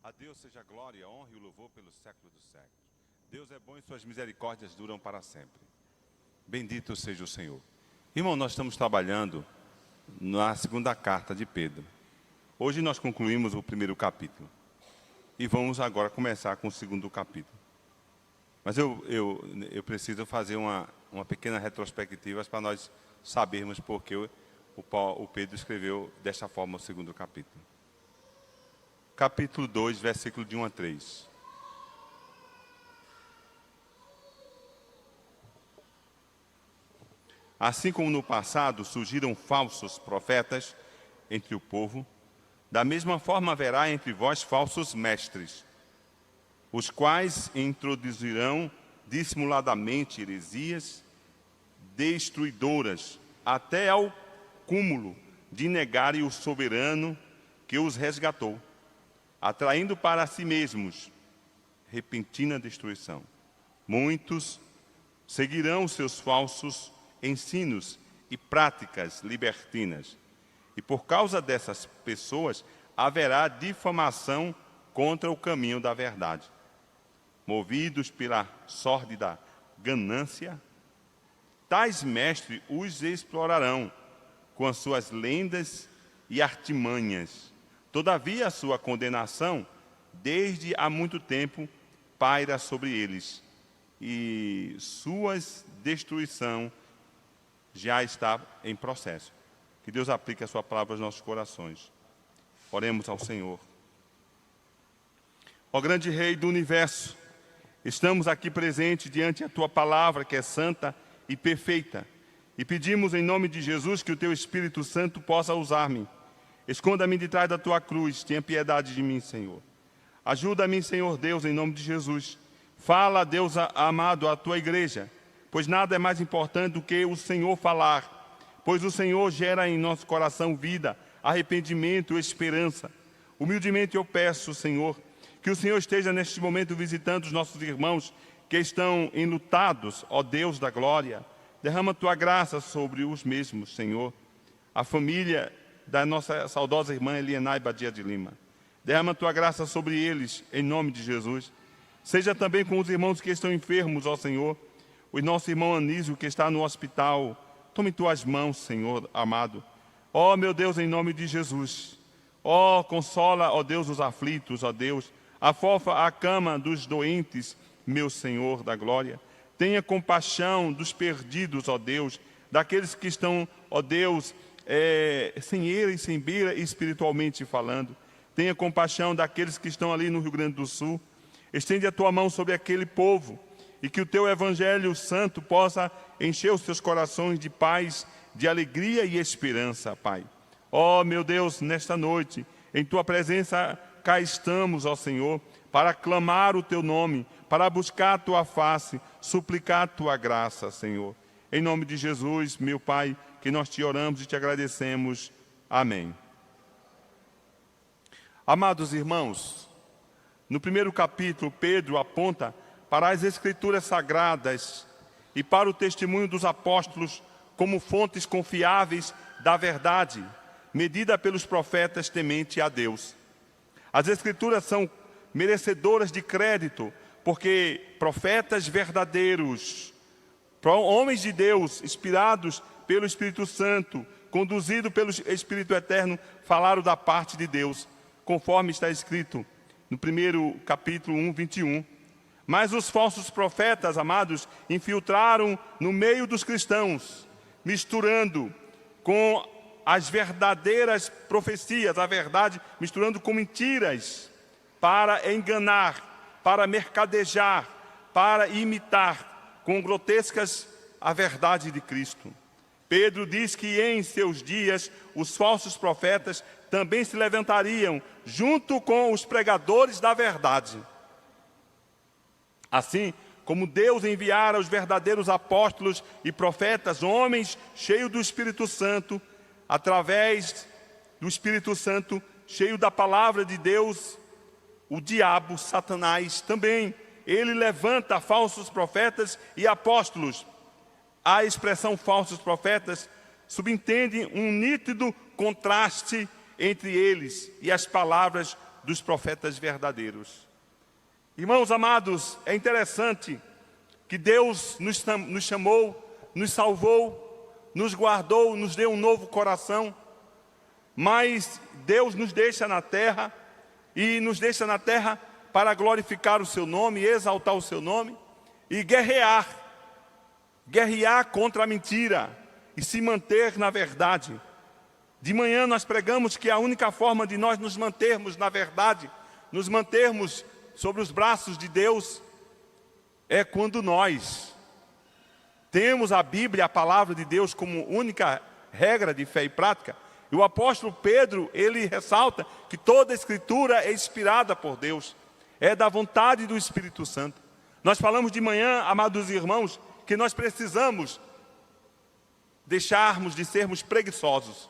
A Deus seja a glória, a honra e o louvor pelos séculos dos séculos. Deus é bom e suas misericórdias duram para sempre. Bendito seja o Senhor. Irmão, nós estamos trabalhando na segunda carta de Pedro. Hoje nós concluímos o primeiro capítulo. E vamos agora começar com o segundo capítulo. Mas eu preciso fazer uma pequena retrospectiva para nós sabermos por que o Pedro escreveu desta forma o segundo capítulo. Capítulo 2, versículo de 1 a 3. Assim como no passado surgiram falsos profetas entre o povo, da mesma forma haverá entre vós falsos mestres, os quais introduzirão dissimuladamente heresias destruidoras, até ao cúmulo de negarem o soberano que os resgatou, atraindo para si mesmos repentina destruição. Muitos seguirão seus falsos ensinos e práticas libertinas, e por causa dessas pessoas haverá difamação contra o caminho da verdade. Movidos pela sórdida ganância, tais mestres os explorarão com as suas lendas e artimanhas. Todavia, a sua condenação, desde há muito tempo, paira sobre eles, e sua destruição já está em processo. Que Deus aplique a sua palavra aos nossos corações. Oremos ao Senhor. Ó grande Rei do Universo, estamos aqui presentes diante da Tua palavra, que é santa e perfeita, e pedimos em nome de Jesus que o Teu Espírito Santo possa usar-me. Esconda-me de trás da Tua cruz, tenha piedade de mim, Senhor. Ajuda-me, Senhor Deus, em nome de Jesus. Fala, Deus amado, à Tua igreja, pois nada é mais importante do que o Senhor falar, pois o Senhor gera em nosso coração vida, arrependimento e esperança. Humildemente eu peço, Senhor, que o Senhor esteja neste momento visitando os nossos irmãos que estão enlutados, ó Deus da glória. Derrama Tua graça sobre os mesmos, Senhor. A família da nossa saudosa irmã Elienay Badia de Lima. Derrama Tua graça sobre eles, em nome de Jesus. Seja também com os irmãos que estão enfermos, ó Senhor. O nosso irmão Anísio, que está no hospital. Tome Tuas mãos, Senhor amado. Ó meu Deus, em nome de Jesus. Ó, consola, ó Deus, os aflitos, ó Deus. Afofa a cama dos doentes, meu Senhor da glória. Tenha compaixão dos perdidos, ó Deus, daqueles que estão, ó Deus, sem eira e sem beira, espiritualmente falando. Tenha compaixão daqueles que estão ali no Rio Grande do Sul. Estende a Tua mão sobre aquele povo e que o Teu Evangelho Santo possa encher os seus corações de paz, de alegria e esperança, Pai. Ó meu Deus, nesta noite, em Tua presença cá estamos, ó Senhor, para clamar o Teu nome, para buscar a Tua face, suplicar a Tua graça, Senhor. Em nome de Jesus, meu Pai, que nós Te oramos e Te agradecemos. Amém. Amados irmãos, no primeiro capítulo, Pedro aponta para as Escrituras Sagradas e para o testemunho dos apóstolos como fontes confiáveis da verdade, medida pelos profetas temente a Deus. As Escrituras são merecedoras de crédito, porque profetas verdadeiros, homens de Deus, inspirados pelo Espírito Santo, conduzidos pelo Espírito Eterno, falaram da parte de Deus, conforme está escrito no primeiro capítulo 1, 21. Mas os falsos profetas, amados, infiltraram no meio dos cristãos, misturando com as verdadeiras profecias, a verdade, misturando com mentiras, para enganar, para mercadejar, para imitar com grotescas a verdade de Cristo. Pedro diz que em seus dias os falsos profetas também se levantariam junto com os pregadores da verdade. Assim como Deus enviara os verdadeiros apóstolos e profetas, homens cheios do Espírito Santo, através do Espírito Santo, cheio da palavra de Deus, o diabo, Satanás, também, ele levanta falsos profetas e apóstolos. A expressão falsos profetas subentende um nítido contraste entre eles e as palavras dos profetas verdadeiros. Irmãos amados, é interessante que Deus nos chamou, nos salvou, nos guardou, nos deu um novo coração, mas Deus nos deixa na terra, e nos deixa na terra para glorificar o seu nome, exaltar o seu nome, e guerrear contra a mentira, e se manter na verdade. De manhã nós pregamos que a única forma de nós nos mantermos na verdade, nos mantermos sobre os braços de Deus, é quando nós temos a Bíblia, a palavra de Deus, como única regra de fé e prática. E o apóstolo Pedro, ele ressalta que toda a Escritura é inspirada por Deus, é da vontade do Espírito Santo. Nós falamos de manhã, amados irmãos, que nós precisamos deixarmos de sermos preguiçosos.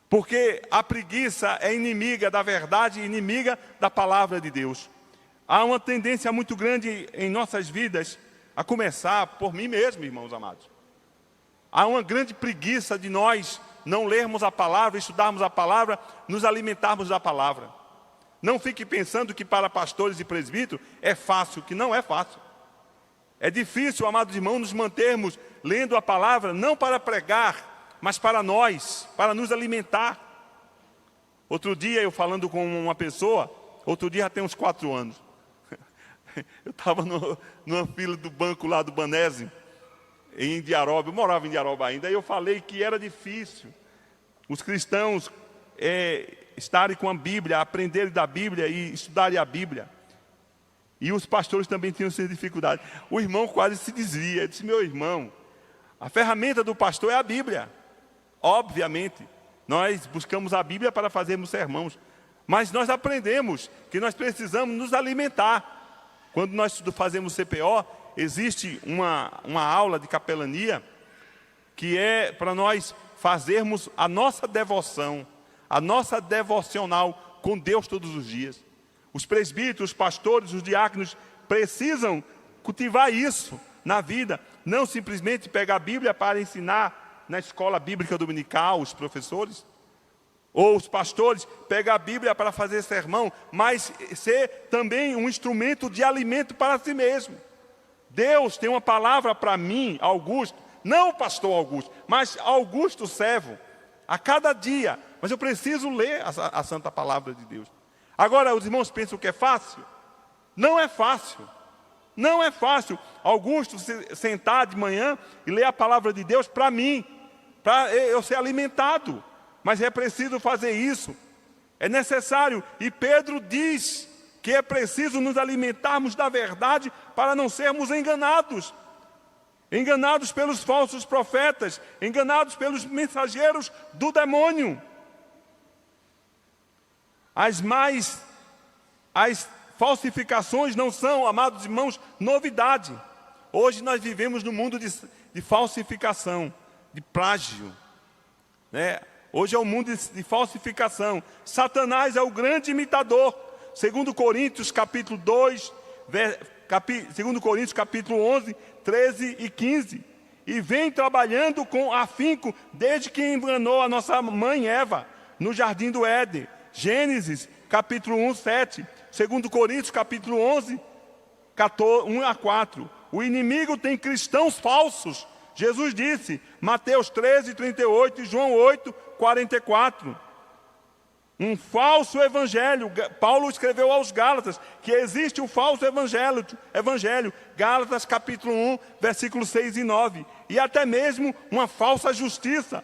Porque a preguiça é inimiga da verdade, inimiga da palavra de Deus. Há uma tendência muito grande em nossas vidas, a começar por mim mesmo, irmãos amados. Há uma grande preguiça de nós não lermos a palavra, estudarmos a palavra, nos alimentarmos da palavra. Não fique pensando que para pastores e presbíteros é fácil, que não é fácil. É difícil, amados irmãos, nos mantermos lendo a palavra, não para pregar, mas para nós, para nos alimentar. Outro dia, eu falando com uma pessoa, outro dia já tem uns 4 anos, eu estava numa fila do banco lá do Banese, em Indiaroba, eu morava em Indiaroba ainda, e eu falei que era difícil os cristãos estarem com a Bíblia, aprenderem da Bíblia e estudarem a Bíblia. E os pastores também tinham essa dificuldade. O irmão quase se desvia. Eu disse: meu irmão, a ferramenta do pastor é a Bíblia. Obviamente, nós buscamos a Bíblia para fazermos sermãos, mas nós aprendemos que nós precisamos nos alimentar. Quando nós fazemos CPO, existe uma aula de capelania, que é para nós fazermos a nossa devoção, a nossa devocional com Deus todos os dias. Os presbíteros, os pastores, os diáconos precisam cultivar isso na vida, não simplesmente pegar a Bíblia para ensinar na escola bíblica dominical, os professores, ou os pastores, pegar a Bíblia para fazer sermão, mas ser também um instrumento de alimento para si mesmo. Deus tem uma palavra para mim, Augusto, não o pastor Augusto, mas Augusto servo, a cada dia. Mas eu preciso ler a santa palavra de Deus. Agora, os irmãos pensam que é fácil? Não é fácil. Não é fácil, Augusto, sentar de manhã e ler a palavra de Deus para mim, para eu ser alimentado. Mas é preciso fazer isso. É necessário. E Pedro diz que é preciso nos alimentarmos da verdade para não sermos enganados. Enganados pelos falsos profetas, enganados pelos mensageiros do demônio. As falsificações não são, amados irmãos, novidade. Hoje nós vivemos num mundo de falsificação, de plágio, né? Hoje é um mundo de falsificação. Satanás é o grande imitador. 2 Coríntios capítulo 2, 2 Coríntios capítulo 11, 13 e 15. E vem trabalhando com afinco desde que enganou a nossa mãe Eva, no jardim do Éden. Gênesis capítulo 1, 7. 2 Coríntios capítulo 11, 1 a 4. O inimigo tem cristãos falsos. Jesus disse, Mateus 13, 38 e João 8, 44. Um falso evangelho. Paulo escreveu aos Gálatas que existe um falso evangelho. Gálatas capítulo 1, versículos 6 e 9. E até mesmo uma falsa justiça.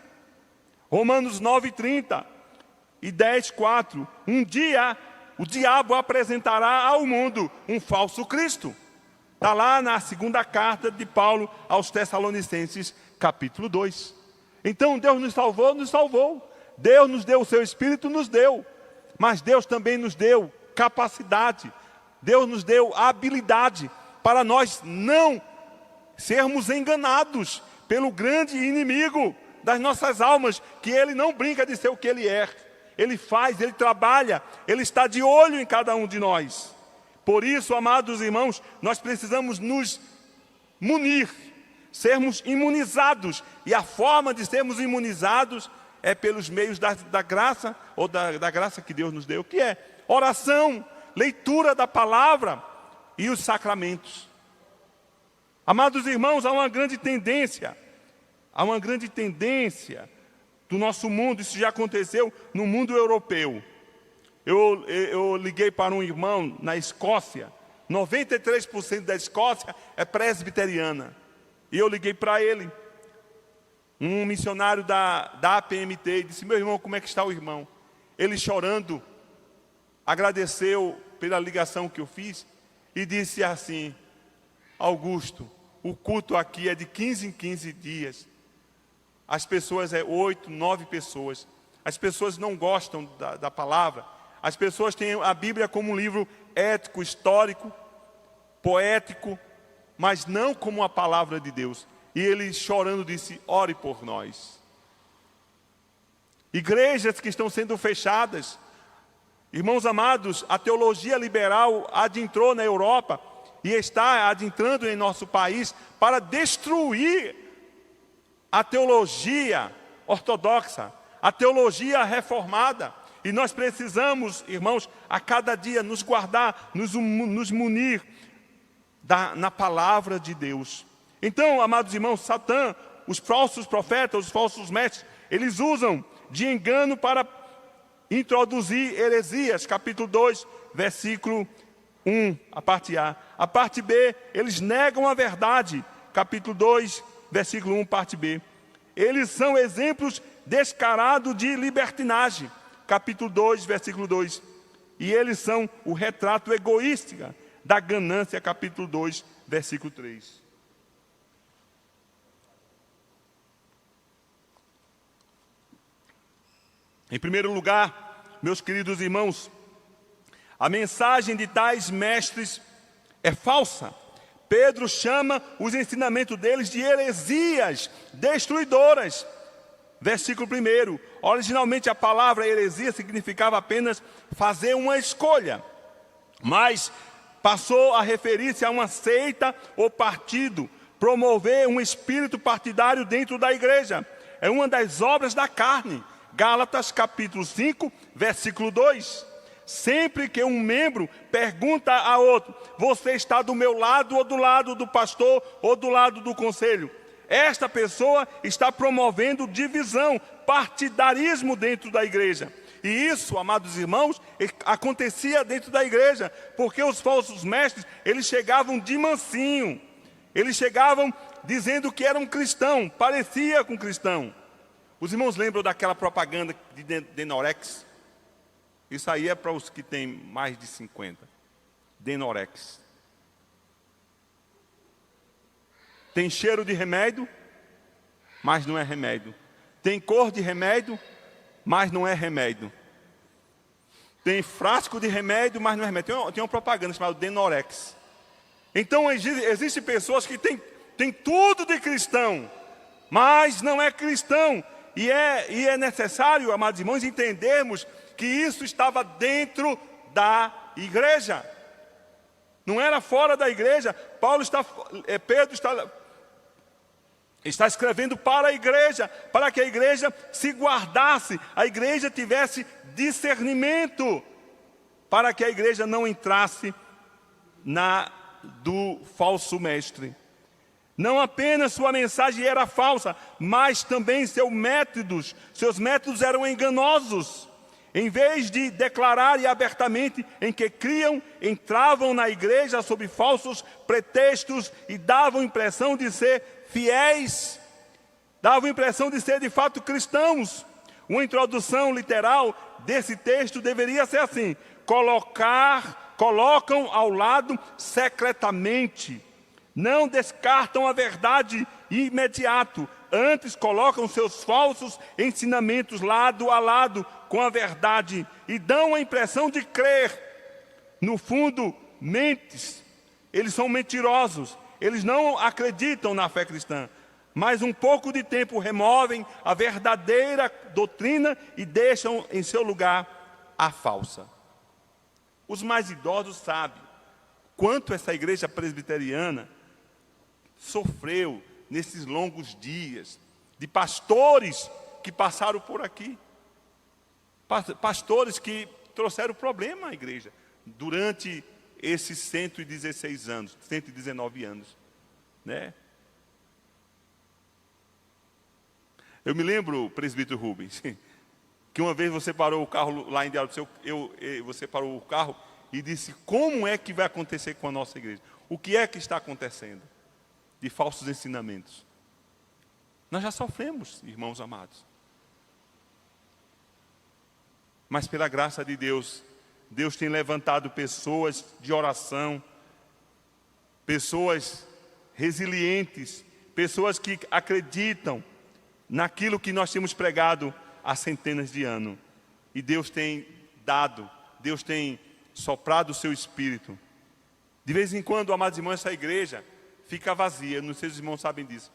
Romanos 9, 30 e 10, 4. Um dia o diabo apresentará ao mundo um falso Cristo. Está lá na segunda carta de Paulo aos Tessalonicenses, capítulo 2. Então Deus nos salvou, nos salvou. Deus nos deu o seu Espírito, nos deu. Mas Deus também nos deu capacidade. Deus nos deu habilidade para nós não sermos enganados pelo grande inimigo das nossas almas, que ele não brinca de ser o que ele é. Ele faz, ele trabalha, ele está de olho em cada um de nós. Por isso, amados irmãos, nós precisamos nos munir, sermos imunizados. E a forma de sermos imunizados é pelos meios da graça, ou da graça que Deus nos deu, que é oração, leitura da palavra e os sacramentos. Amados irmãos, há uma grande tendência do nosso mundo, isso já aconteceu no mundo europeu. Eu liguei para um irmão na Escócia, 93% da Escócia é presbiteriana. E eu liguei para ele, um missionário da APMT, e disse: meu irmão, como é que está o irmão? Ele chorando, agradeceu pela ligação que eu fiz e disse assim: Augusto, o culto aqui é de 15 em 15 dias. As pessoas 8, 9 pessoas. As pessoas não gostam da palavra. As pessoas têm a Bíblia como um livro ético, histórico, poético, mas não como a palavra de Deus. E ele chorando disse: ore por nós. Igrejas que estão sendo fechadas. Irmãos amados, a teologia liberal adentrou na Europa e está adentrando em nosso país para destruir a teologia ortodoxa, a teologia reformada. E nós precisamos, irmãos, a cada dia nos guardar, nos munir na palavra de Deus. Então, amados irmãos, Satã, os falsos profetas, os falsos mestres, eles usam de engano para introduzir heresias. Capítulo 2, versículo 1, a parte A. A parte B, eles negam a verdade. Capítulo 2, versículo 1, parte B. Eles são exemplos descarados de libertinagem. Capítulo 2, versículo 2. E eles são o retrato egoísta da ganância. Capítulo 2, versículo 3. Em primeiro lugar, meus queridos irmãos, a mensagem de tais mestres é falsa. Pedro chama os ensinamentos deles de heresias destruidoras. Versículo 1. Originalmente a palavra heresia significava apenas fazer uma escolha, mas passou a referir-se a uma seita ou partido, promover um espírito partidário dentro da igreja. É uma das obras da carne. Gálatas capítulo 5, versículo 2. Sempre que um membro pergunta a outro: você está do meu lado ou do lado do pastor ou do lado do conselho? Esta pessoa está promovendo divisão, partidarismo dentro da igreja. E isso, amados irmãos, acontecia dentro da igreja, porque os falsos mestres, eles chegavam de mansinho. Eles chegavam dizendo que eram cristão, parecia com cristão. Os irmãos lembram daquela propaganda de Denorex? Isso aí é para os que têm mais de 50. Denorex. Tem cheiro de remédio, mas não é remédio. Tem cor de remédio, mas não é remédio. Tem frasco de remédio, mas não é remédio. Tem uma propaganda chamada Denorex. Então existem pessoas que têm tudo de cristão, mas não é cristão. E é necessário, amados irmãos, entendermos que isso estava dentro da igreja. Não era fora da igreja. Pedro está escrevendo para a igreja, para que a igreja se guardasse, a igreja tivesse discernimento, para que a igreja não entrasse do falso mestre. Não apenas sua mensagem era falsa, mas também seus métodos eram enganosos. Em vez de declararem abertamente em que criam, entravam na igreja sob falsos pretextos e davam a impressão de ser fiéis, davam a impressão de ser de fato cristãos. Uma introdução literal desse texto deveria ser assim: colocam ao lado secretamente. Não descartam a verdade imediato, antes colocam seus falsos ensinamentos lado a lado com a verdade e dão a impressão de crer. No fundo, mentes. Eles são mentirosos, eles não acreditam na fé cristã, mas um pouco de tempo removem a verdadeira doutrina e deixam em seu lugar a falsa. Os mais idosos sabem quanto essa igreja presbiteriana sofreu nesses longos dias de pastores que passaram por aqui. Pastores que trouxeram problema à igreja durante esses 116 anos, 119 anos, né? Eu me lembro, presbítero Rubens, que uma vez você parou o carro lá em Diário do Seu, você parou o carro e disse: como é que vai acontecer com a nossa igreja? O que é que está acontecendo de falsos ensinamentos? Nós já sofremos, irmãos amados. Mas pela graça de Deus, Deus tem levantado pessoas de oração, pessoas resilientes, pessoas que acreditam naquilo que nós temos pregado há centenas de anos. E Deus tem dado, Deus tem soprado o seu Espírito. De vez em quando, amados irmãos, essa igreja fica vazia. Não sei se os irmãos sabem disso.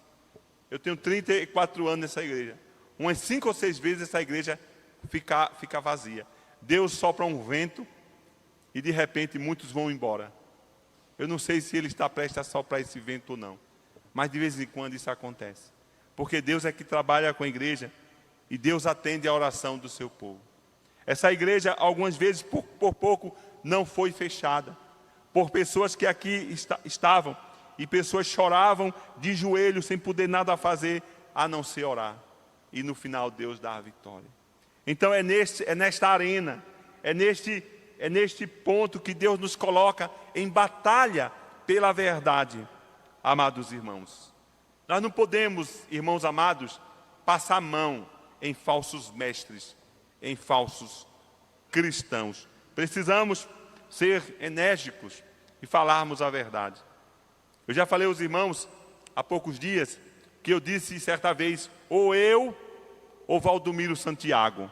Eu tenho 34 anos nessa igreja. Umas 5 ou 6 vezes essa igreja fica vazia. Deus sopra um vento e de repente muitos vão embora. Eu não sei se Ele está prestes a soprar esse vento ou não, mas de vez em quando isso acontece, porque Deus é que trabalha com a igreja e Deus atende a oração do seu povo. Essa igreja algumas vezes por pouco não foi fechada, por pessoas que aqui estavam e pessoas choravam de joelhos sem poder nada fazer a não ser orar, e no final Deus dá a vitória. Então é nesta arena, é neste ponto que Deus nos coloca em batalha pela verdade, amados irmãos. Nós não podemos, irmãos amados, passar a mão em falsos mestres, em falsos cristãos. Precisamos ser enérgicos e falarmos a verdade. Eu já falei aos irmãos há poucos dias que eu disse certa vez, ou eu ou Valdomiro Santiago,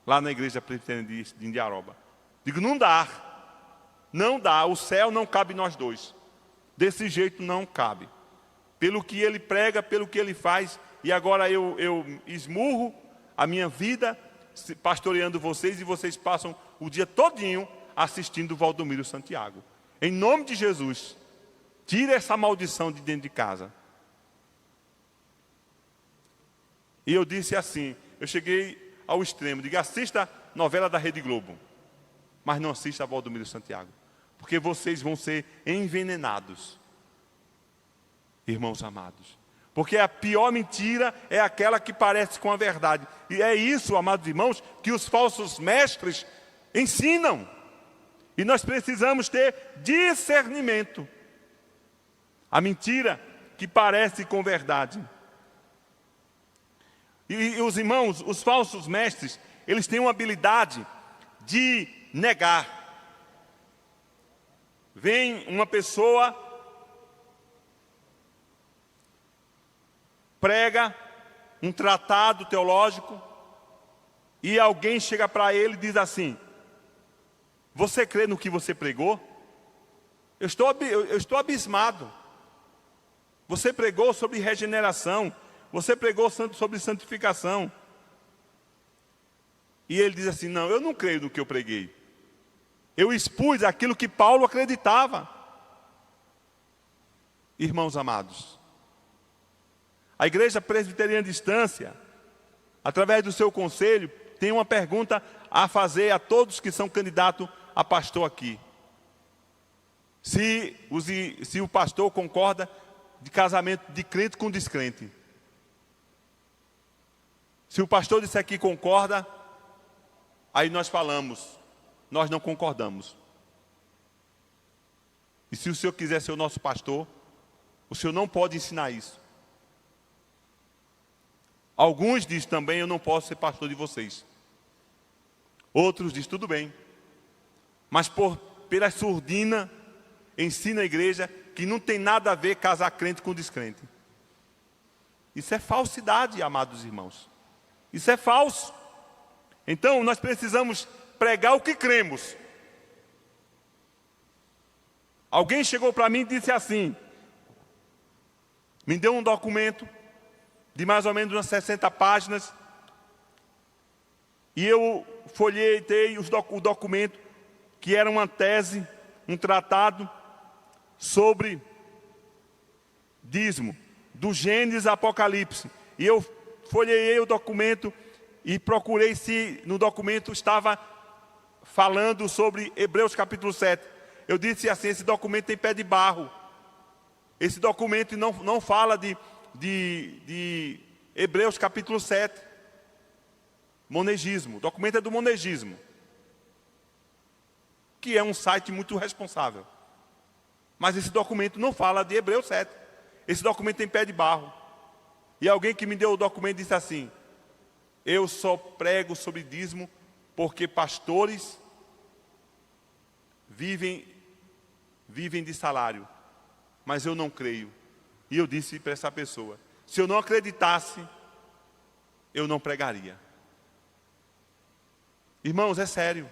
lá na igreja presbiteriana de Indiaroba. Digo, não dá, o céu não cabe nós dois, desse jeito não cabe, pelo que ele prega, pelo que ele faz, e agora eu esmurro a minha vida pastoreando vocês, e vocês passam o dia todinho assistindo o Valdomiro Santiago. Em nome de Jesus, tira essa maldição de dentro de casa. E eu disse assim, eu cheguei ao extremo, digo, assista a novela da Rede Globo, mas não assista a Valdomiro Santiago, porque vocês vão ser envenenados, irmãos amados. Porque a pior mentira é aquela que parece com a verdade. E é isso, amados irmãos, que os falsos mestres ensinam. E nós precisamos ter discernimento. A mentira que parece com verdade. E os irmãos, os falsos mestres, eles têm uma habilidade de negar. Vem uma pessoa, prega um tratado teológico, e alguém chega para ele e diz assim: você crê no que você pregou? Eu estou abismado. Você pregou sobre regeneração, você pregou sobre santificação. E ele diz assim, não, eu não creio no que eu preguei. Eu expus aquilo que Paulo acreditava. Irmãos amados, a Igreja Presbiteriana de Estância, através do seu conselho, tem uma pergunta a fazer a todos que são candidatos a pastor aqui. Se o pastor concorda de casamento de crente com descrente. Se o pastor disser que concorda, aí nós falamos, nós não concordamos. E se o senhor quiser ser o nosso pastor, o senhor não pode ensinar isso. Alguns dizem também, eu não posso ser pastor de vocês. Outros dizem, tudo bem. Mas pela surdina, ensina a igreja que não tem nada a ver casar crente com descrente. Isso é falsidade, amados irmãos. Isso é falso. Então, nós precisamos pregar o que cremos. Alguém chegou para mim e disse assim, me deu um documento de mais ou menos umas 60 páginas, e eu folheei o documento, que era uma tese, um tratado sobre dízimo, do Gênesis a Apocalipse. E eu folheiei o documento e procurei se no documento estava falando sobre Hebreus capítulo 7. Eu disse assim, esse documento tem pé de barro. Esse documento não fala de Hebreus capítulo 7. Monegismo. O documento é do Monegismo, que é um site muito responsável. Mas esse documento não fala de Hebreus 7. Esse documento tem pé de barro. E alguém que me deu o documento disse assim, eu só prego sobre dízimo porque pastores vivem de salário. Mas eu não creio. E eu disse para essa pessoa, se eu não acreditasse, eu não pregaria. Irmãos, é sério.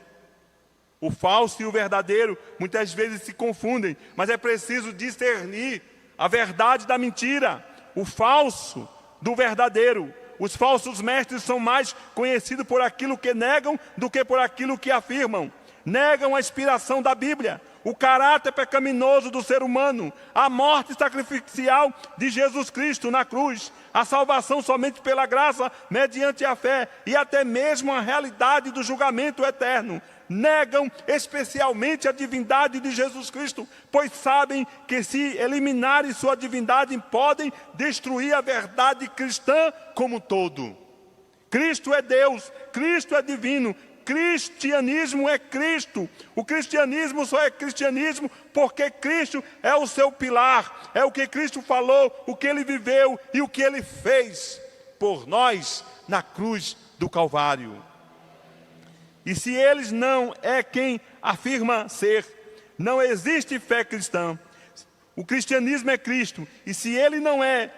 O falso e o verdadeiro muitas vezes se confundem, mas é preciso discernir a verdade da mentira, o falso do verdadeiro. Os falsos mestres são mais conhecidos por aquilo que negam do que por aquilo que afirmam. Negam a inspiração da Bíblia, o caráter pecaminoso do ser humano, a morte sacrificial de Jesus Cristo na cruz, a salvação somente pela graça, mediante a fé, e até mesmo a realidade do julgamento eterno. Negam especialmente a divindade de Jesus Cristo, pois sabem que se eliminarem sua divindade, podem destruir a verdade cristã como um todo. Cristo é Deus, Cristo é divino, cristianismo é Cristo. O cristianismo só é cristianismo porque Cristo é o seu pilar, é o que Cristo falou, o que Ele viveu e o que Ele fez por nós na cruz do Calvário. E se eles não é quem afirma ser, não existe fé cristã. O cristianismo é Cristo, e se Ele não é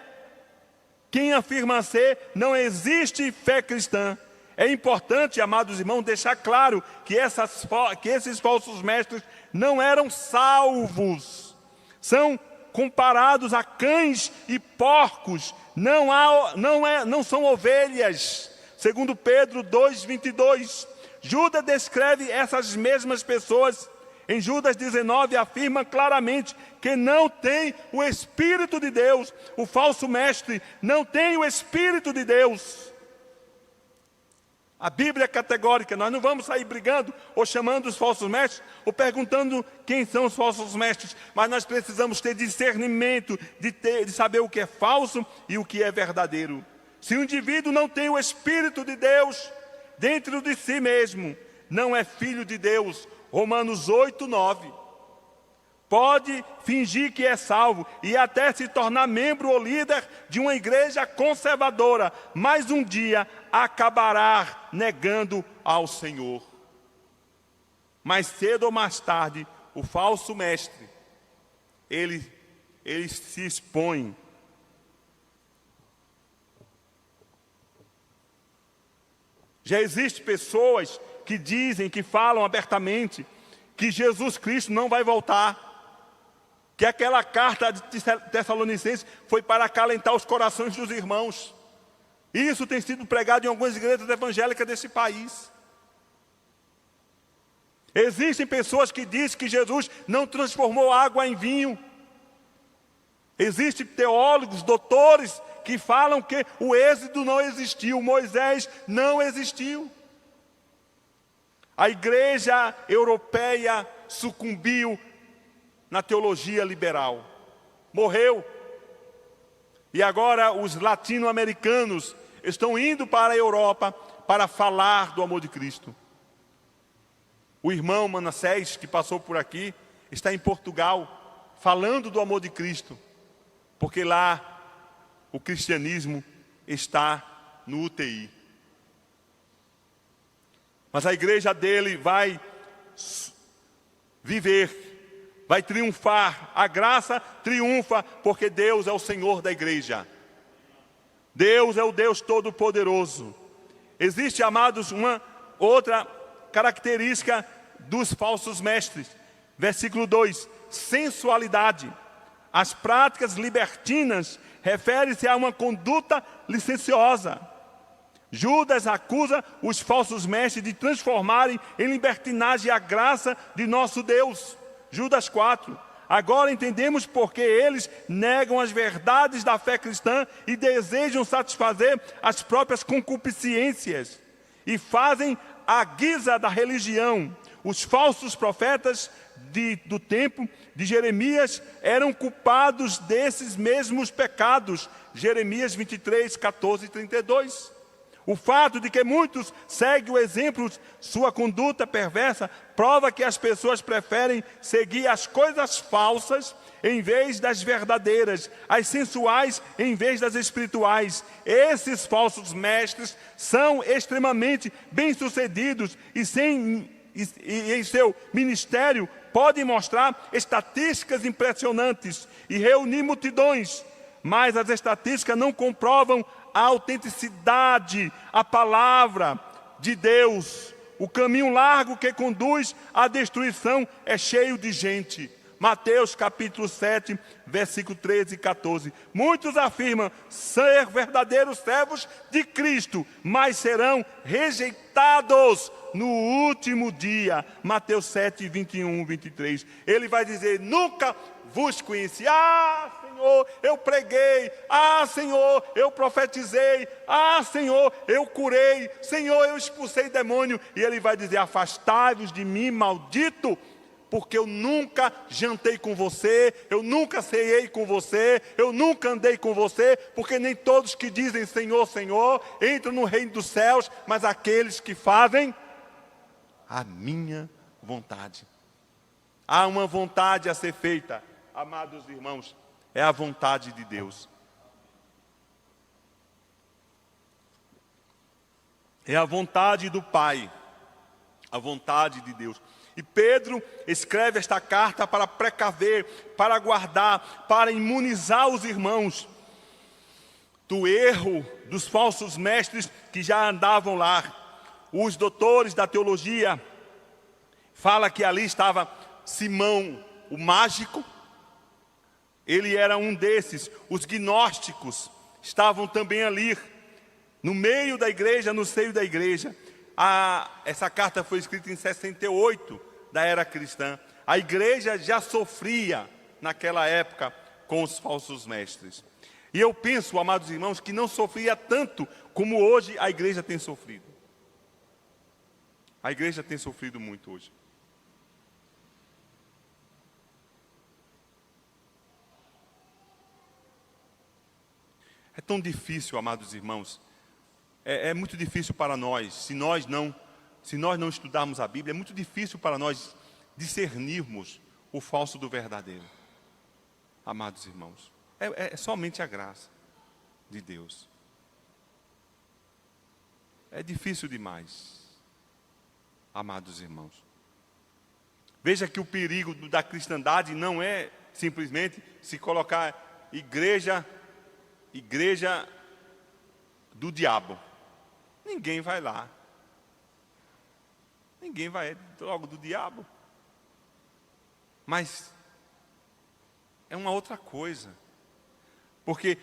quem afirma ser, não existe fé cristã. É importante, amados irmãos, deixar claro que esses falsos mestres não eram salvos. São comparados a cães e porcos, não são ovelhas. Segundo Pedro 2:22. Judas descreve essas mesmas pessoas. Em Judas 19 afirma claramente que não tem o Espírito de Deus. O falso mestre não tem o Espírito de Deus. A Bíblia é categórica, nós não vamos sair brigando ou chamando os falsos mestres ou perguntando quem são os falsos mestres, mas nós precisamos ter discernimento de saber o que é falso e o que é verdadeiro. Se o indivíduo não tem o Espírito de Deus dentro de si mesmo, não é filho de Deus. Romanos 8:9. Pode fingir que é salvo e até se tornar membro ou líder de uma igreja conservadora, mas um dia acabará negando ao Senhor. Mais cedo ou mais tarde, o falso mestre, ele se expõe. Já existem pessoas que dizem, que falam abertamente, que Jesus Cristo não vai voltar. Que aquela carta de Tessalonicenses foi para acalentar os corações dos irmãos. Isso tem sido pregado em algumas igrejas evangélicas desse país. Existem pessoas que dizem que Jesus não transformou água em vinho. Existem teólogos, doutores, que falam que o êxodo não existiu, Moisés não existiu. A igreja europeia sucumbiu na teologia liberal. Morreu. E agora os latino-americanos estão indo para a Europa para falar do amor de Cristo. O irmão Manassés, que passou por aqui, está em Portugal falando do amor de Cristo, porque lá o cristianismo está no UTI. Mas a igreja dele vai viver, vai triunfar. A graça triunfa porque Deus é o Senhor da igreja. Deus é o Deus Todo-Poderoso. Existe, amados, uma outra característica dos falsos mestres. Versículo 2: sensualidade. As práticas libertinas referem-se a uma conduta licenciosa. Judas acusa os falsos mestres de transformarem em libertinagem a graça de nosso Deus. Judas 4. Agora entendemos por que eles negam as verdades da fé cristã e desejam satisfazer as próprias concupiscências e fazem a guisa da religião. Os falsos profetas do tempo de Jeremias eram culpados desses mesmos pecados. Jeremias 23, 14 e 32. O fato de que muitos seguem o exemplo, sua conduta perversa, prova que as pessoas preferem seguir as coisas falsas em vez das verdadeiras, as sensuais em vez das espirituais. Esses falsos mestres são extremamente bem-sucedidos e em seu ministério podem mostrar estatísticas impressionantes e reunir multidões, mas as estatísticas não comprovam a autenticidade, a palavra de Deus. O caminho largo que conduz à destruição é cheio de gente. Mateus capítulo 7, versículo 13 e 14. Muitos afirmam ser verdadeiros servos de Cristo, mas serão rejeitados no último dia. Mateus 7, 21, 23. Ele vai dizer: nunca vos conheci. Senhor, eu preguei. Senhor, eu profetizei. Senhor, eu curei. Senhor, eu expulsei demônio. E ele vai dizer: afastai-vos de mim, maldito, porque eu nunca jantei com você, eu nunca ceiei com você, eu nunca andei com você, porque nem todos que dizem Senhor, Senhor, entram no reino dos céus, mas aqueles que fazem a minha vontade. Há uma vontade a ser feita, amados irmãos, é a vontade de Deus. É a vontade do Pai, a vontade de Deus. E Pedro escreve esta carta para precaver, para guardar, para imunizar os irmãos do erro dos falsos mestres que já andavam lá. Os doutores da teologia falam que ali estava Simão, o mágico. Ele era um desses. Os gnósticos estavam também ali, no meio da igreja, no seio da igreja. Essa carta foi escrita em 68 da era cristã. A igreja já sofria naquela época com os falsos mestres. E eu penso, amados irmãos, que não sofria tanto como hoje a igreja tem sofrido. A igreja tem sofrido muito hoje. É tão difícil, amados irmãos. É muito difícil para nós, se nós não estudarmos a Bíblia, é muito difícil para nós discernirmos o falso do verdadeiro. Amados irmãos, é somente a graça de Deus. É difícil demais, amados irmãos. Veja que o perigo da cristandade não é simplesmente se colocar igreja do diabo. Ninguém vai lá. Ninguém vai logo do diabo. Mas é uma outra coisa. Porque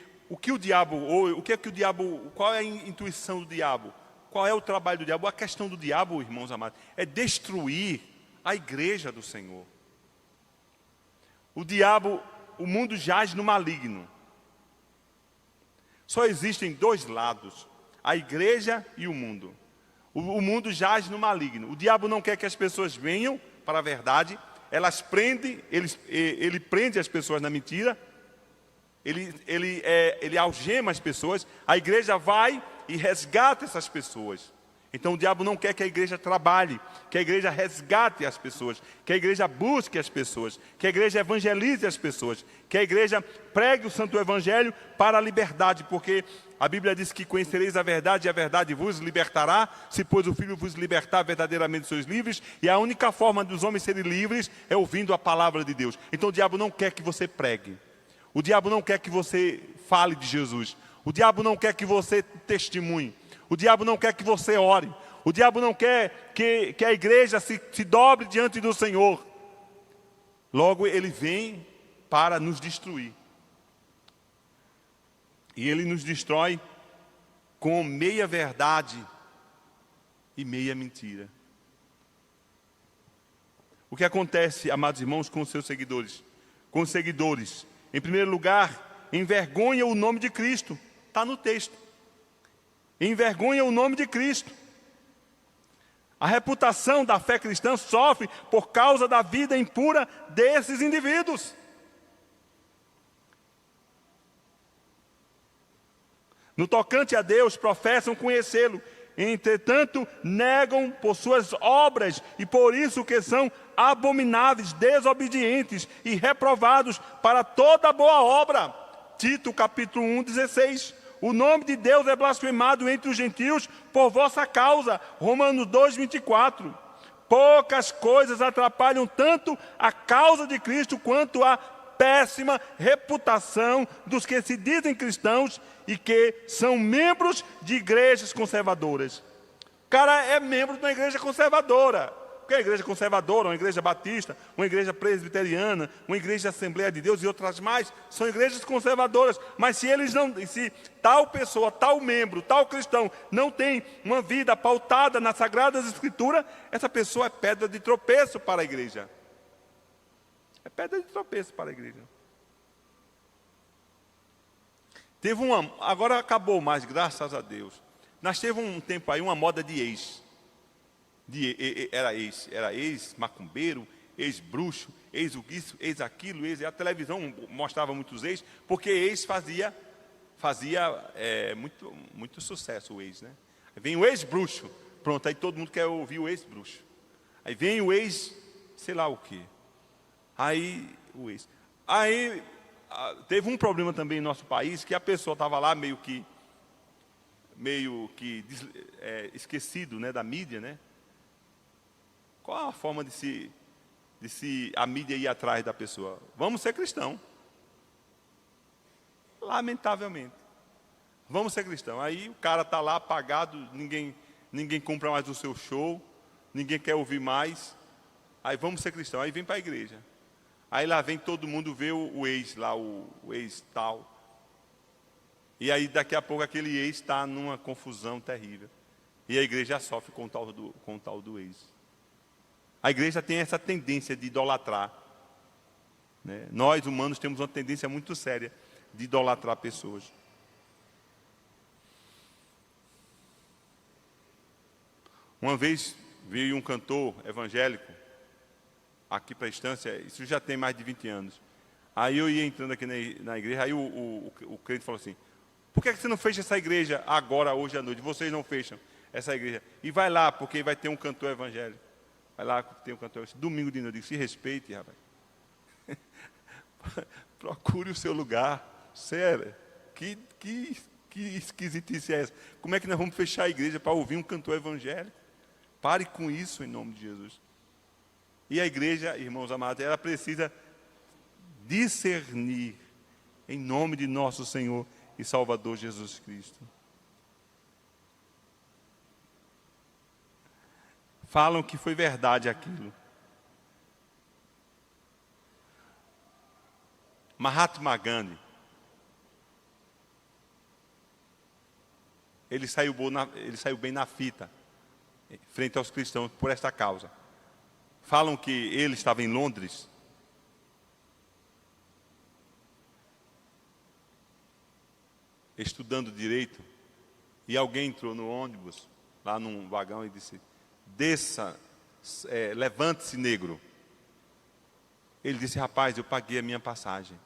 qual é a intuição do diabo? Qual é o trabalho do diabo? A questão do diabo, irmãos amados, é destruir a igreja do Senhor. O mundo jaz no maligno. Só existem dois lados: a igreja e o mundo. O mundo jaz no maligno. O diabo não quer que as pessoas venham para a verdade. Ele prende as pessoas na mentira. Ele algema as pessoas. A igreja vai e resgata essas pessoas. Então o diabo não quer que a igreja trabalhe, que a igreja resgate as pessoas, que a igreja busque as pessoas, que a igreja evangelize as pessoas, que a igreja pregue o santo evangelho para a liberdade, porque a Bíblia diz que conhecereis a verdade e a verdade vos libertará. Se pois o Filho vos libertar, verdadeiramente sois livres, e a única forma dos homens serem livres é ouvindo a palavra de Deus. Então o diabo não quer que você pregue, o diabo não quer que você fale de Jesus, o diabo não quer que você testemunhe, o diabo não quer que você ore, o diabo não quer que a igreja se dobre diante do Senhor. Logo ele vem para nos destruir. E ele nos destrói com meia verdade e meia mentira. O que acontece, amados irmãos, com os seus seguidores? com os seguidores. Em primeiro lugar, envergonha o nome de Cristo. Está no texto. Envergonha o nome de Cristo. A reputação da fé cristã sofre por causa da vida impura desses indivíduos. No tocante a Deus, professam conhecê-lo, entretanto, negam por suas obras e por isso que são abomináveis, desobedientes e reprovados para toda boa obra. Tito, capítulo 1, 16. O nome de Deus é blasfemado entre os gentios por vossa causa. Romanos 2, 24. Poucas coisas atrapalham tanto a causa de Cristo quanto a péssima reputação dos que se dizem cristãos e que são membros de igrejas conservadoras. O cara é membro de uma igreja conservadora. Porque a igreja conservadora, uma igreja batista, uma igreja presbiteriana, uma igreja Assembleia de Deus e outras mais, são igrejas conservadoras. Mas se tal pessoa, tal membro, tal cristão não tem uma vida pautada nas Sagradas Escrituras, essa pessoa é pedra de tropeço para a igreja. É pedra de tropeço para a igreja. Agora acabou mais, graças a Deus. Nós teve um tempo aí, uma moda de ex. Era ex-macumbeiro, ex-bruxo, ex-isso, ex-aquilo, ex. A televisão mostrava muitos ex, porque ex fazia muito sucesso o ex, né? Aí vem o ex-bruxo, pronto, aí todo mundo quer ouvir o ex-bruxo. Aí vem o ex, sei lá o quê. Aí teve um problema também em nosso país, que a pessoa estava lá meio que esquecido, né, da mídia, né? Qual a forma de a mídia ir atrás da pessoa? Vamos ser cristão. Lamentavelmente. Vamos ser cristão. Aí o cara está lá apagado, ninguém compra mais o seu show, ninguém quer ouvir mais. Aí vamos ser cristão. Aí vem para a igreja. Aí lá vem todo mundo ver o ex lá, o ex tal. E aí daqui a pouco aquele ex está numa confusão terrível. E a igreja sofre com o tal do ex. A igreja tem essa tendência de idolatrar, né? Nós, humanos, temos uma tendência muito séria de idolatrar pessoas. Uma vez veio um cantor evangélico aqui para a Estância, isso já tem mais de 20 anos. Aí eu ia entrando aqui na igreja, aí o crente falou assim: por que você não fecha essa igreja agora, hoje à noite? Vocês não fecham essa igreja. E vai lá, porque vai ter um cantor evangélico. Vai lá, tem um cantor. Domingo de noite, eu digo: se respeite, rapaz. Procure o seu lugar. Sério. Que esquisitice é essa? Como é que nós vamos fechar a igreja para ouvir um cantor evangélico? Pare com isso, em nome de Jesus. E a igreja, irmãos amados, ela precisa discernir, em nome de nosso Senhor e Salvador Jesus Cristo. Falam que foi verdade aquilo. Mahatma Gandhi, ele saiu bem na fita, frente aos cristãos, por esta causa. Falam que ele estava em Londres, estudando direito, e alguém entrou no ônibus, lá num vagão, e disse: desça, levante-se, negro. Ele disse: rapaz, eu paguei a minha passagem.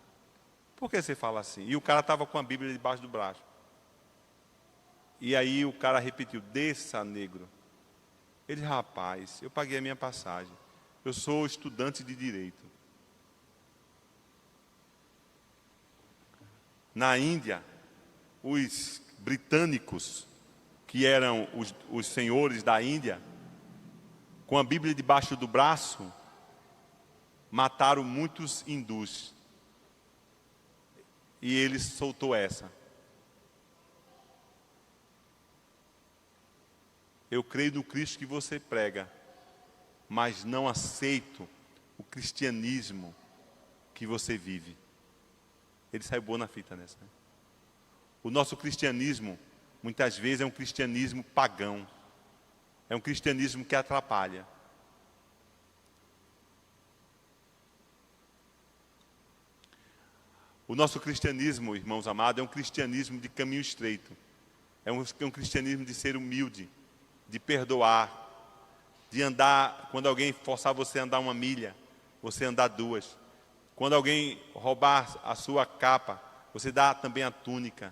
Por que você fala assim? E o cara estava com a Bíblia debaixo do braço. E aí o cara repetiu: desça, negro. Ele: rapaz, eu paguei a minha passagem. Eu sou estudante de direito. Na Índia, os britânicos, que eram os senhores da Índia, com a Bíblia debaixo do braço, mataram muitos hindus. E ele soltou essa: eu creio no Cristo que você prega, mas não aceito o cristianismo que você vive. Ele saiu boa na fita nessa, né? O nosso cristianismo, muitas vezes, é um cristianismo pagão. É um cristianismo que atrapalha. O nosso cristianismo, irmãos amados, é um cristianismo de caminho estreito. É um cristianismo de ser humilde, de perdoar, de andar, quando alguém forçar você a andar 1 milha, você andar 2. Quando alguém roubar a sua capa, você dá também a túnica.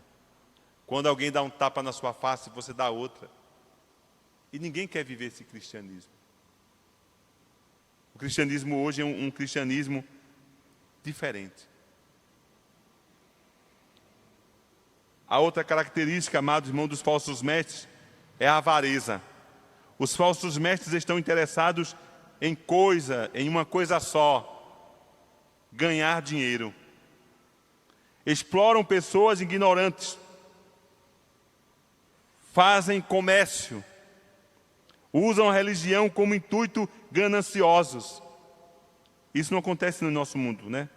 Quando alguém dá um tapa na sua face, você dá outra. E ninguém quer viver esse cristianismo. O cristianismo hoje é um cristianismo diferente. A outra característica, amados irmãos, dos falsos mestres é a avareza. Os falsos mestres estão interessados em uma coisa só: ganhar dinheiro. Exploram pessoas ignorantes, fazem comércio, usam a religião como intuito gananciosos. Isso não acontece no nosso mundo, né?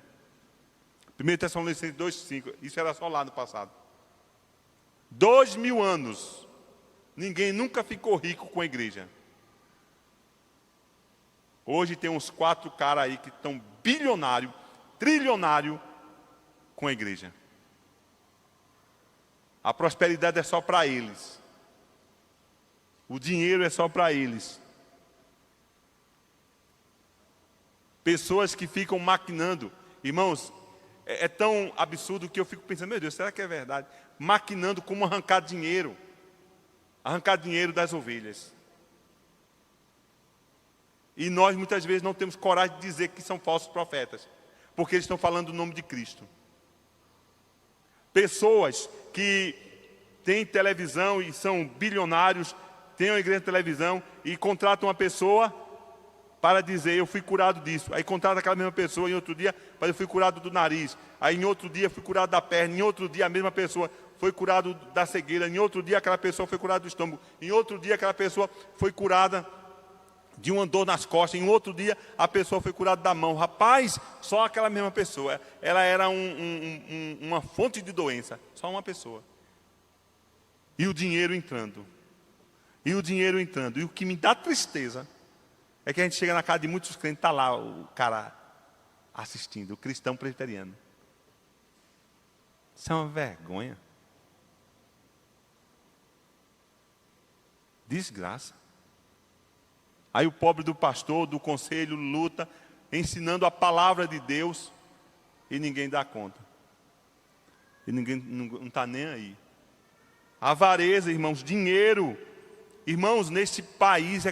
1 Tessalonicenses 2,5, isso era só lá no passado. 2000 anos, ninguém nunca ficou rico com a igreja. Hoje tem uns 4 caras aí que estão bilionário, trilionário com a igreja. A prosperidade é só para eles. O dinheiro é só para eles. Pessoas que ficam maquinando. Irmãos, é tão absurdo que eu fico pensando, meu Deus, será que é verdade? Maquinando como arrancar dinheiro das ovelhas. E nós muitas vezes não temos coragem de dizer que são falsos profetas, porque eles estão falando o nome de Cristo. Pessoas que têm televisão e são bilionários, têm uma igreja de televisão e contratam uma pessoa para dizer, eu fui curado disso. Aí contrata aquela mesma pessoa em outro dia, mas eu fui curado do nariz. Aí em outro dia fui curado da perna, em outro dia a mesma pessoa foi curado da cegueira, em outro dia aquela pessoa foi curada do estômago, em outro dia aquela pessoa foi curada de uma dor nas costas, em outro dia a pessoa foi curada da mão. Rapaz, só aquela mesma pessoa, ela era uma fonte de doença, só uma pessoa. E o dinheiro entrando. E o que me dá tristeza é que a gente chega na casa de muitos crentes, está lá o cara assistindo, o cristão presbiteriano. Isso é uma vergonha. Desgraça. Aí o pobre do pastor, do conselho, luta, ensinando a palavra de Deus, e ninguém dá conta. E ninguém não está nem aí. Avareza, irmãos, dinheiro. Irmãos, nesse país,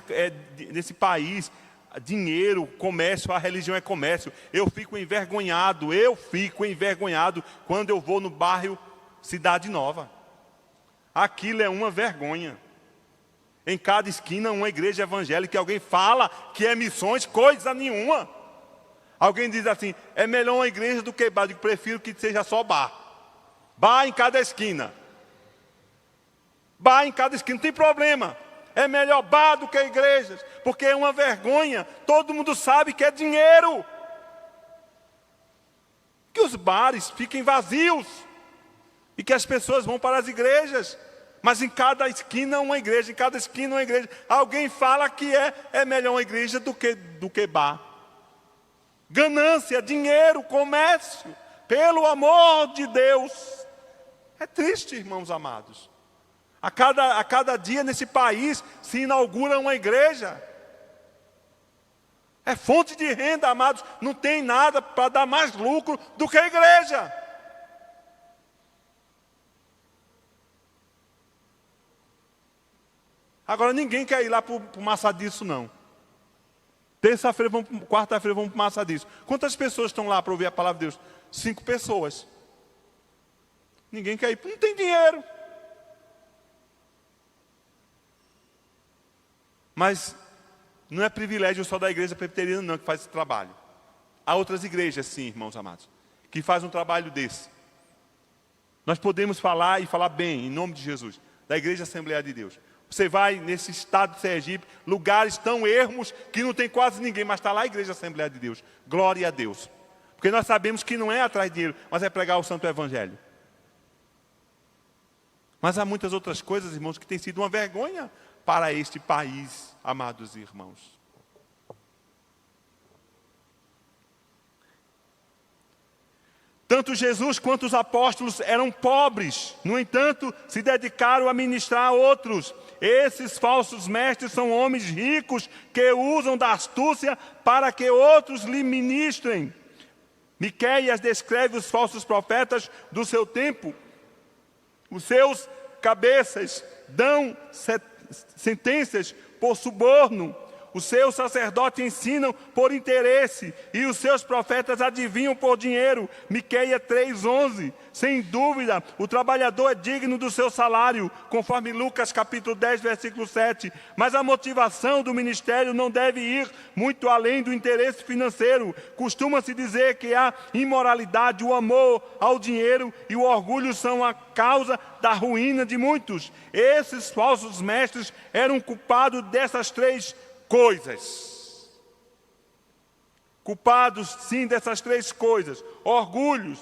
dinheiro, comércio, a religião é comércio. Eu fico envergonhado quando eu vou no bairro Cidade Nova. Aquilo é uma vergonha. Em cada esquina, uma igreja evangélica, alguém fala que é missões, coisa nenhuma. Alguém diz assim, é melhor uma igreja do que bar. Eu prefiro que seja só bar. Bar em cada esquina. Bar em cada esquina, não tem problema. É melhor bar do que igrejas, porque é uma vergonha. Todo mundo sabe que é dinheiro. Que os bares fiquem vazios e que as pessoas vão para as igrejas. Mas em cada esquina uma igreja, em cada esquina uma igreja. Alguém fala que é melhor uma igreja do que bar. Ganância, dinheiro, comércio, pelo amor de Deus. É triste, irmãos amados. A cada dia nesse país se inaugura uma igreja. É fonte de renda, amados. Não tem nada para dar mais lucro do que a igreja. Agora ninguém quer ir lá para o Maçadiço, não. Quarta-feira vamos para o Maçadiço. Quantas pessoas estão lá para ouvir a palavra de Deus? 5 pessoas. Ninguém quer ir, não tem dinheiro. Mas não é privilégio só da igreja presbiteriana, não, que faz esse trabalho. Há outras igrejas, sim, irmãos amados, que fazem um trabalho desse. Nós podemos falar e falar bem, em nome de Jesus, da Igreja Assembleia de Deus. Você vai nesse estado de Sergipe, lugares tão ermos que não tem quase ninguém, mas está lá a Igreja Assembleia de Deus. Glória a Deus. Porque nós sabemos que não é atrás de dinheiro, mas é pregar o Santo Evangelho. Mas há muitas outras coisas, irmãos, que têm sido uma vergonha para este país, amados irmãos. Tanto Jesus quanto os apóstolos eram pobres, no entanto, se dedicaram a ministrar a outros. Esses falsos mestres são homens ricos que usam da astúcia para que outros lhe ministrem. Miqueias descreve os falsos profetas do seu tempo. Os seus cabeças dão sentenças por suborno. Os seus sacerdotes ensinam por interesse e os seus profetas adivinham por dinheiro. Miqueias 3:11. Sem dúvida, o trabalhador é digno do seu salário, conforme Lucas capítulo 10, versículo 7. Mas a motivação do ministério não deve ir muito além do interesse financeiro. Costuma-se dizer que a imoralidade, o amor ao dinheiro e o orgulho são a causa da ruína de muitos. Esses falsos mestres eram culpados dessas três coisas. Culpados, sim, dessas três coisas. Orgulhos.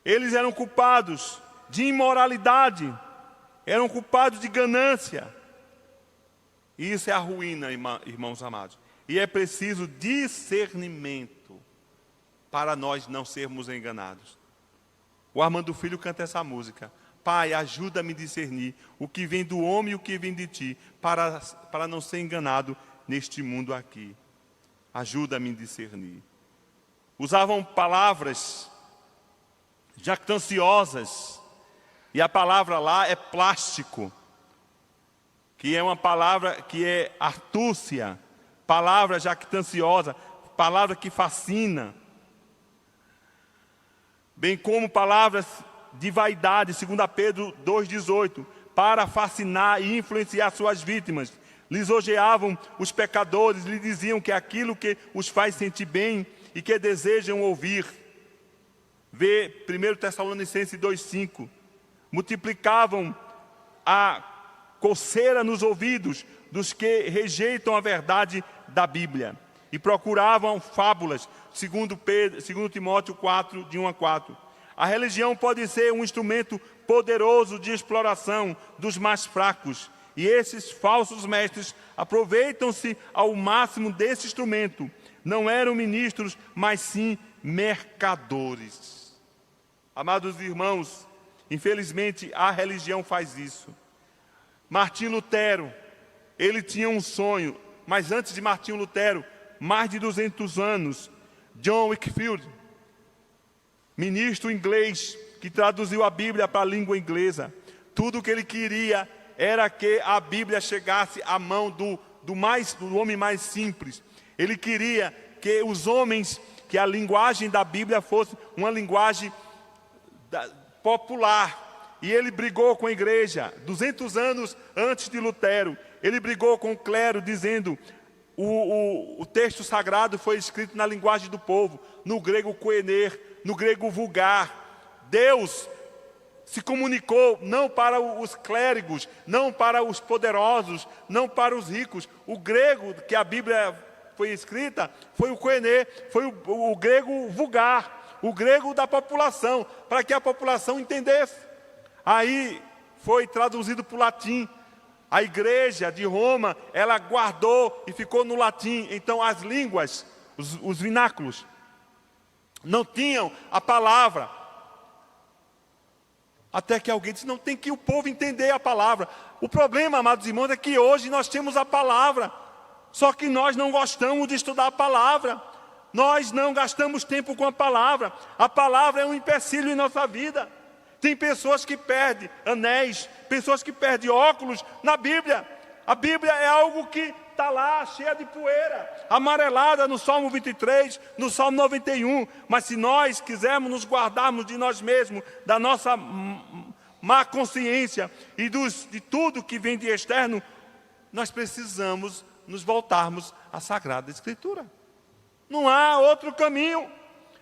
Eles eram culpados de imoralidade. Eram culpados de ganância. E isso é a ruína, irmãos amados. E é preciso discernimento para nós não sermos enganados. O Armando Filho canta essa música. Pai, ajuda-me a discernir o que vem do homem e o que vem de ti, para não ser enganado neste mundo aqui. Ajuda-me a discernir. Usavam palavras jactanciosas, e a palavra lá é plástico, que é uma palavra que é astúcia, palavra jactanciosa, palavra que fascina, bem como palavras de vaidade, 2 Pedro 2,18, para fascinar e influenciar suas vítimas. Lisonjeavam os pecadores, lhe diziam que aquilo que os faz sentir bem e que desejam ouvir. Vê 1 Tessalonicenses 2,5. Multiplicavam a coceira nos ouvidos dos que rejeitam a verdade da Bíblia. E procuravam fábulas, 2 Timóteo 4, de 1 a 4. A religião pode ser um instrumento poderoso de exploração dos mais fracos. E esses falsos mestres aproveitam-se ao máximo desse instrumento. Não eram ministros, mas sim mercadores. Amados irmãos, infelizmente a religião faz isso. Martim Lutero, ele tinha um sonho, mas antes de Martim Lutero, mais de 200 anos, John Wycliffe, ministro inglês que traduziu a Bíblia para a língua inglesa. Tudo o que ele queria era que a Bíblia chegasse à mão do homem mais simples. Ele queria que os homens, que a linguagem da Bíblia fosse uma linguagem popular. E ele brigou com a igreja. 200 anos antes de Lutero, ele brigou com o clero, dizendo: o texto sagrado foi escrito na linguagem do povo, no grego koiner, no grego vulgar. Deus se comunicou não para os clérigos, não para os poderosos, não para os ricos. O grego que a Bíblia foi escrita foi o koiner, foi o grego vulgar, o grego da população, para que a população entendesse. Aí foi traduzido para o latim. A igreja de Roma, ela guardou e ficou no latim. Então as línguas, os vernáculos, não tinham a palavra. Até que alguém disse: não, tem que o povo entender a palavra. O problema, amados irmãos, é que hoje nós temos a palavra, só que nós não gostamos de estudar a palavra. Nós não gastamos tempo com a palavra. A palavra é um empecilho em nossa vida. Tem pessoas que perdem anéis, pessoas que perdem óculos na Bíblia. A Bíblia é algo que está lá, cheia de poeira, amarelada no Salmo 23, no Salmo 91. Mas se nós quisermos nos guardarmos de nós mesmos, da nossa má consciência e de tudo que vem de externo, nós precisamos nos voltarmos à Sagrada Escritura. Não há outro caminho.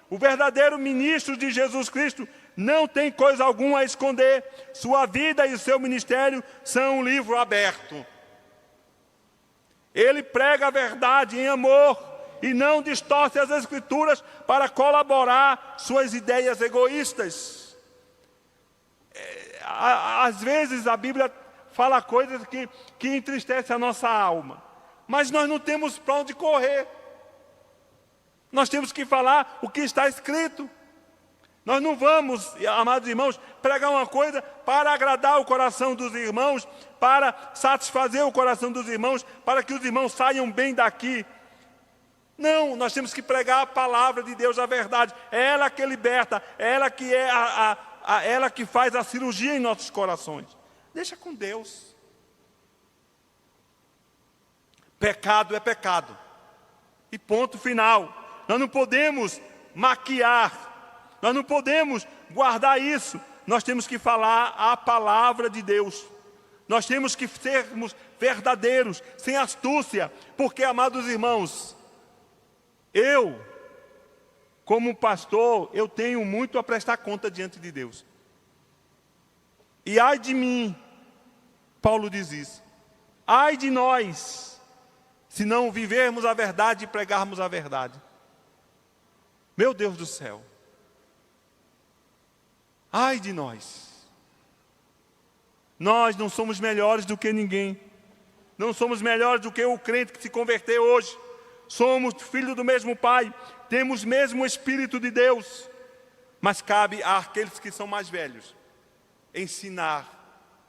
O verdadeiro ministro de Jesus Cristo não tem coisa alguma a esconder. Sua vida e seu ministério são um livro aberto. Ele prega a verdade em amor e não distorce as Escrituras para colaborar suas ideias egoístas. Às vezes a Bíblia fala coisas que entristecem a nossa alma, mas nós não temos para onde correr. Nós temos que falar o que está escrito. Nós não vamos, amados irmãos, pregar uma coisa para agradar o coração dos irmãos, para satisfazer o coração dos irmãos, para que os irmãos saiam bem daqui. Não, nós temos que pregar a palavra de Deus, a verdade. É ela que liberta, é ela que é ela que faz a cirurgia em nossos corações. Deixa com Deus. Pecado é pecado. E ponto final. Nós não podemos maquiar. Nós não podemos guardar isso. Nós temos que falar a palavra de Deus. Nós temos que sermos verdadeiros, sem astúcia. Porque, amados irmãos, eu, como pastor, eu tenho muito a prestar conta diante de Deus. E ai de mim, Paulo diz isso. Ai de nós, se não vivermos a verdade e pregarmos a verdade. Meu Deus do céu. Ai de nós. Nós não somos melhores do que ninguém. Não somos melhores do que o crente que se converteu hoje. Somos filhos do mesmo Pai. Temos mesmo o Espírito de Deus. Mas cabe àqueles que são mais velhos ensinar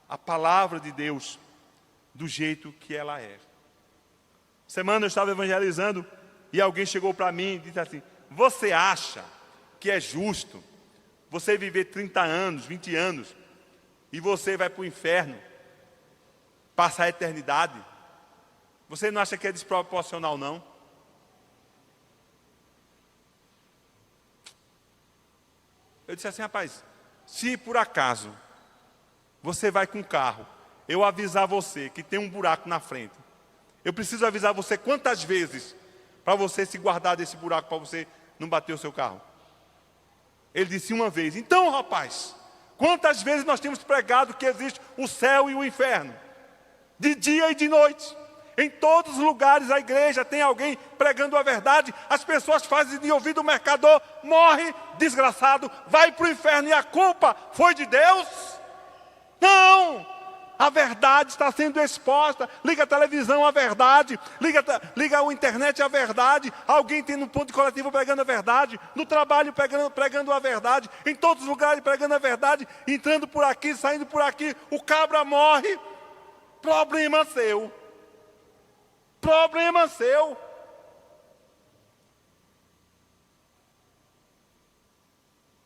a palavra de Deus do jeito que ela é. Semana eu estava evangelizando e alguém chegou para mim e disse assim: você acha que é justo você viver 30 anos, 20 anos, e você vai para o inferno, passar a eternidade? Você não acha que é desproporcional, não? Eu disse assim: rapaz, se por acaso você vai com o carro, eu avisar você que tem um buraco na frente, eu preciso avisar você quantas vezes para você se guardar desse buraco, para você não bater o seu carro? Ele disse: uma vez. Então, rapaz, quantas vezes nós temos pregado que existe o céu e o inferno? De dia e de noite. Em todos os lugares da igreja tem alguém pregando a verdade. As pessoas fazem de ouvido o mercador, morre, desgraçado, vai para o inferno. E a culpa foi de Deus? Não! A verdade está sendo exposta. Liga a televisão, a verdade. Liga a internet, a verdade. Alguém tem no ponto de coletivo pregando a verdade. No trabalho pregando a verdade. Em todos os lugares pregando a verdade. Entrando por aqui, saindo por aqui. O cabra morre. Problema seu. Problema seu.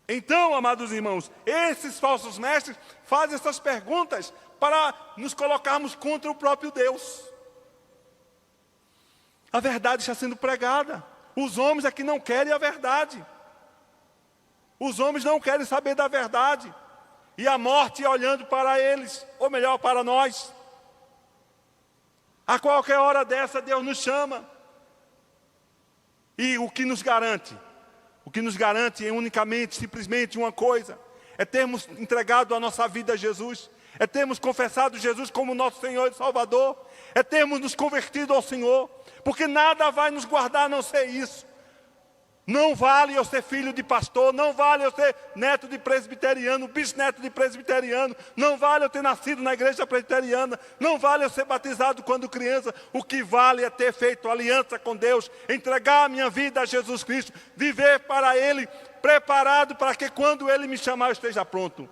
Então, amados irmãos, esses falsos mestres fazem essas perguntas para nos colocarmos contra o próprio Deus. A verdade está sendo pregada. Os homens aqui não querem a verdade. Os homens não querem saber da verdade. E a morte olhando para eles, ou melhor, para nós. A qualquer hora dessa Deus nos chama. E o que nos garante? O que nos garante é unicamente, simplesmente uma coisa: é termos entregado a nossa vida a Jesus, é termos confessado Jesus como nosso Senhor e Salvador, é termos nos convertido ao Senhor, porque nada vai nos guardar a não ser isso. Não vale eu ser filho de pastor, não vale eu ser neto de presbiteriano, bisneto de presbiteriano, não vale eu ter nascido na igreja presbiteriana, não vale eu ser batizado quando criança. O que vale é ter feito aliança com Deus, entregar a minha vida a Jesus Cristo, viver para Ele, preparado para que quando Ele me chamar eu esteja pronto.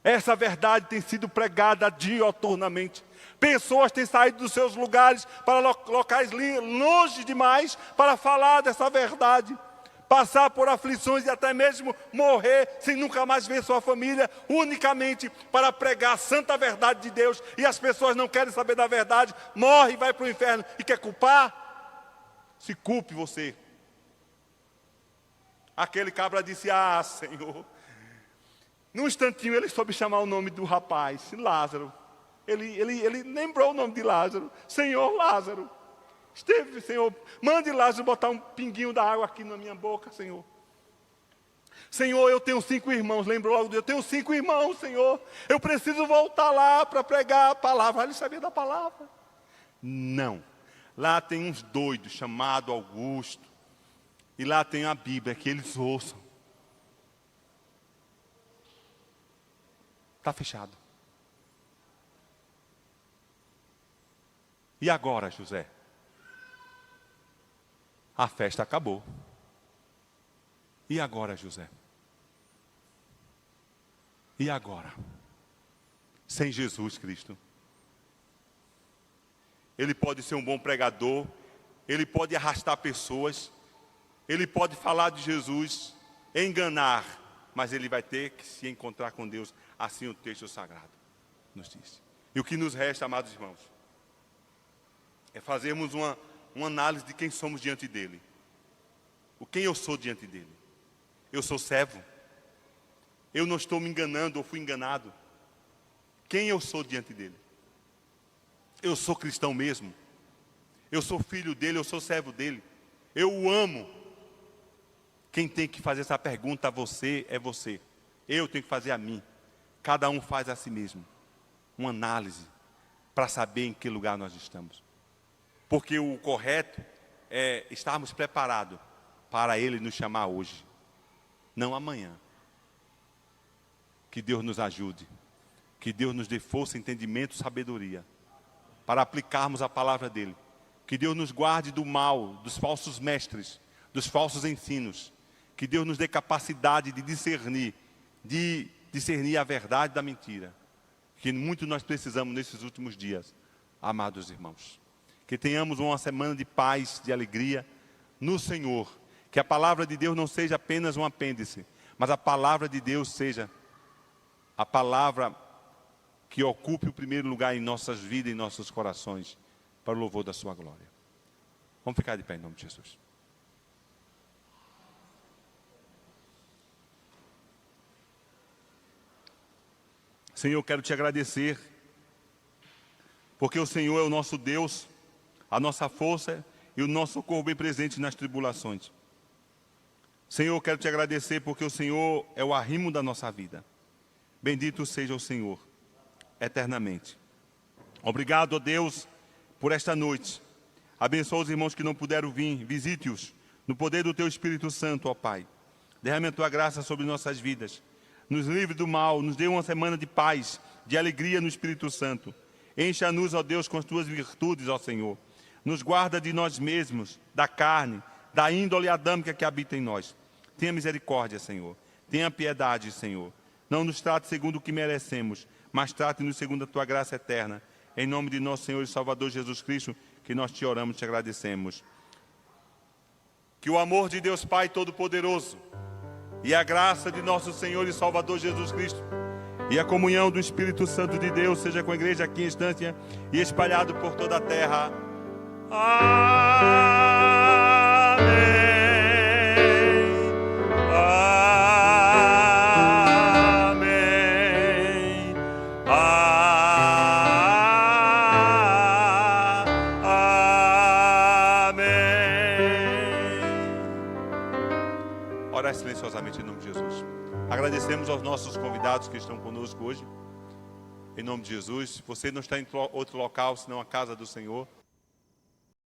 Essa verdade tem sido pregada dioturnamente. Pessoas têm saído dos seus lugares para locais longe demais para falar dessa verdade. Passar por aflições e até mesmo morrer sem nunca mais ver sua família, unicamente para pregar a santa verdade de Deus. E as pessoas não querem saber da verdade, morre e vai para o inferno. E quer culpar? Se culpe você. Aquele cabra disse: ah, Senhor. Num instantinho ele soube chamar o nome do rapaz, Lázaro. Ele lembrou o nome de Lázaro. Senhor Lázaro. Esteve, Senhor, mande Lázaro botar um pinguinho da água aqui na minha boca, Senhor. Senhor, eu tenho 5 irmãos. Lembrou logo, eu tenho 5 irmãos, Senhor. Eu preciso voltar lá para pregar a palavra. Ele sabia da palavra? Não. Lá tem uns doidos chamados Augusto. E lá tem a Bíblia, que eles ouçam. Está fechado. E agora, José? A festa acabou. E agora, José? E agora? Sem Jesus Cristo. Ele pode ser um bom pregador, ele pode arrastar pessoas, ele pode falar de Jesus, enganar, mas ele vai ter que se encontrar com Deus, assim o texto sagrado nos diz. E o que nos resta, amados irmãos, é fazermos uma análise de quem somos diante dele. O quem eu sou diante dele. Eu sou servo. Eu não estou me enganando ou fui enganado. Quem eu sou diante dele? Eu sou cristão mesmo. Eu sou filho dele, eu sou servo dele. Eu o amo. Quem tem que fazer essa pergunta a você é você. Eu tenho que fazer a mim. Cada um faz a si mesmo uma análise para saber em que lugar nós estamos. Porque o correto é estarmos preparados para ele nos chamar hoje, não amanhã. Que Deus nos ajude. Que Deus nos dê força, entendimento, sabedoria para aplicarmos a palavra dele. Que Deus nos guarde do mal, dos falsos mestres, dos falsos ensinos. Que Deus nos dê capacidade de discernir a verdade da mentira. Que muito nós precisamos nesses últimos dias, amados irmãos. Que tenhamos uma semana de paz, de alegria no Senhor. Que a palavra de Deus não seja apenas um apêndice, mas a palavra de Deus seja a palavra que ocupe o primeiro lugar em nossas vidas e em nossos corações, para o louvor da sua glória. Vamos ficar de pé em nome de Jesus. Senhor, eu quero te agradecer, porque o Senhor é o nosso Deus, a nossa força e o nosso socorro bem presente nas tribulações. Senhor, eu quero te agradecer, porque o Senhor é o arrimo da nossa vida. Bendito seja o Senhor, eternamente. Obrigado, ó Deus, por esta noite. Abençoa os irmãos que não puderam vir, visite-os no poder do Teu Espírito Santo, ó Pai. Derrame a Tua graça sobre nossas vidas. Nos livre do mal, nos dê uma semana de paz, de alegria no Espírito Santo. Encha-nos, ó Deus, com as Tuas virtudes, ó Senhor. Nos guarda de nós mesmos, da carne, da índole adâmica que habita em nós. Tenha misericórdia, Senhor. Tenha piedade, Senhor. Não nos trate segundo o que merecemos, mas trate-nos segundo a Tua graça eterna. Em nome de nosso Senhor e Salvador Jesus Cristo, que nós te oramos e te agradecemos. Que o amor de Deus Pai Todo-Poderoso, e a graça de nosso Senhor e Salvador Jesus Cristo, e a comunhão do Espírito Santo de Deus, seja com a igreja aqui em instância e espalhado por toda a terra. Amém. Orar silenciosamente em nome de Jesus. Agradecemos aos nossos convidados que estão conosco hoje. Em nome de Jesus. Se você não está em outro local, senão a casa do Senhor,